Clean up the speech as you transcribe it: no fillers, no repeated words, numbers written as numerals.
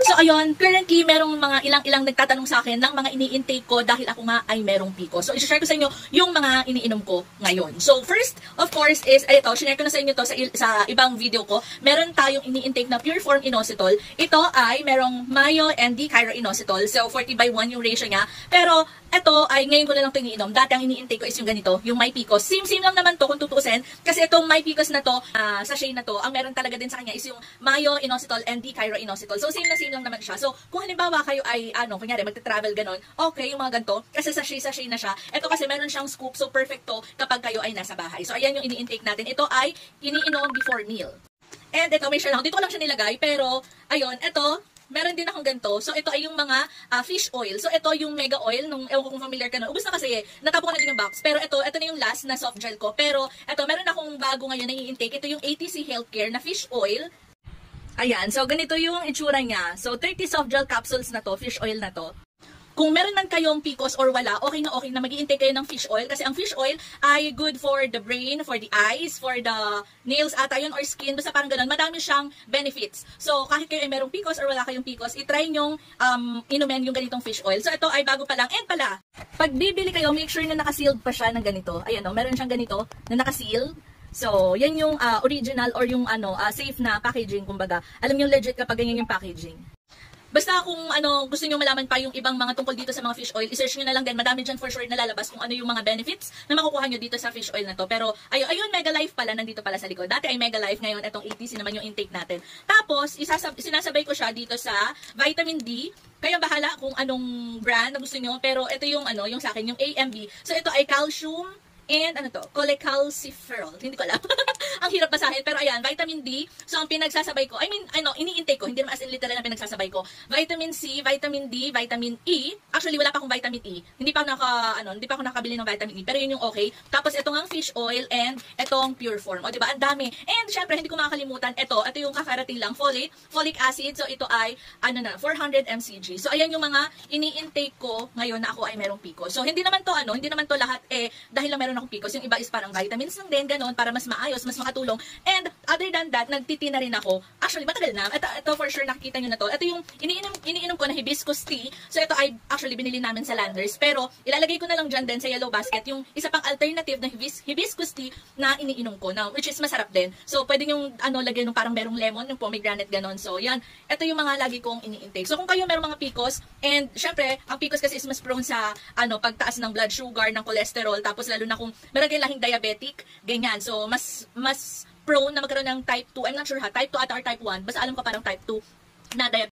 So ayun, currently merong mga ilang nagtatanong sa akin ng mga ini-intake ko dahil ako nga ay merong PCOS. So i-share ko sa inyo yung mga iniinom ko ngayon. So first, of course, is ito, share ko na sa inyo to sa ibang video ko. Meron tayong ini-intake na pure form inositol. Ito ay merong mayo and D-chiroinositol. So 40/1 yung ratio niya. Pero ito ay ngayon ko na lang ito iniinom. Dati ang ini-intake ko is yung ganito, yung My PCOS. Same lang naman to kung tutuusin. Kasi itong My PCOS na to, sachet na to, ang meron talaga din sa kanya is yung mayo inositol and D-chiroinositol. So same lang naman siya. So kung halimbawa kayo ay kunyari magte-travel ganon, okay yung mga ganito kasi sachet na siya. Ito kasi meron siyang scoop, so perfect to kapag kayo ay nasa bahay. So ayan yung ini-intake natin. Ito ay iniinom before meal. And ito may share lang. Dito ko lang siya nilagay pero ayun, ito meron din akong ganito. So, ito ay yung mga fish oil. So, ito yung mega oil. Ewan ko kung familiar ka na. Ubus na kasi natapon ko na din yung box. Pero ito na yung last na soft gel ko. Pero, ito, meron akong bago ngayon na i-intake. Ito yung ATC Healthcare na fish oil. Ayan. So, ganito yung itsura niya. So, 30 soft gel capsules na to. Fish oil na to. Kung meron man kayong PCOS or wala, okay na mag-i-intake kayo ng fish oil kasi ang fish oil ay good for the brain, for the eyes, for the nails ata yun or skin, basta parang ganun. Madami siyang benefits. So, kahit kayo ay merong PCOS or wala kayong PCOS, itry nyong inumin yung ganitong fish oil. So, ito ay bago pa lang. And pala, pag bibili kayo, make sure na nakasealed pa siya ng ganito. Ayan o, meron siyang ganito na nakaseal. So, yan yung original or yung safe na packaging, kumbaga. Alam niyo legit kapag ganyan yung packaging. Basta kung gusto niyo malaman pa yung ibang mga tungkol dito sa mga fish oil, i-search niyo na lang din. Madami dyan for sure na lalabas kung ano yung mga benefits na makukuha niyo dito sa fish oil na to. Pero ayun, Mega Life pala nandito pala sa likod. Dati ay Mega Life, ngayon itong ATC naman yung intake natin. Tapos, sinasabay ko siya dito sa vitamin D. Kaya bahala kung anong brand na gusto niyo. Pero ito yung yung sa akin, yung AMB. So ito ay calcium and cholecalciferol. Hindi ko alam. Ang hirap basahin. Pero ayan, vitamin D. So, ang pinagsasabay ko, ini-intake ko. Hindi naman as in literal na pinagsasabay ko. Vitamin C, vitamin D, vitamin E. Actually, wala pa akong vitamin E. Hindi pa ako nakabili ng vitamin E. Pero yun yung okay. Tapos, itong ang fish oil and itong pure form. O, diba? Ang dami. And, syempre, hindi ko makakalimutan. Ito yung kakarating lang. Folic acid. So, ito ay, 400 mcg. So, ayan yung mga ini-intake ko ngayon na ako ay merong PCOS. So, hindi naman to lahat dahil lang meron akong PCOS. Yung iba is parang vitamins lang din, ganun, para mas maayos, mas makatulong. And other than that, nagtitina rin ako. Actually, matagal na. Ito for sure, nakikita nyo na to. Ito yung iniinom ko na hibiscus tea. So ito ay actually binili namin sa Landers. Pero ilalagay ko na lang dyan din sa yellow basket yung isa pang alternative na hibiscus tea na iniinom ko. Now, which is masarap din. So pwede yung lagyan ng parang merong lemon, yung pomegranate, ganon. So yan, ito yung mga lagi kong ini-intake. So kung kayo merong mga PCOS, and syempre, ang PCOS kasi is mas prone sa pagtaas ng blood sugar, ng cholesterol, tapos lalo na kung meron kayong lahing diabetic, ganyan. So mas prone na magkaroon ng type 2. I'm not sure type 2 ata or type 1. Basta alam ko parang type 2 na diabetes.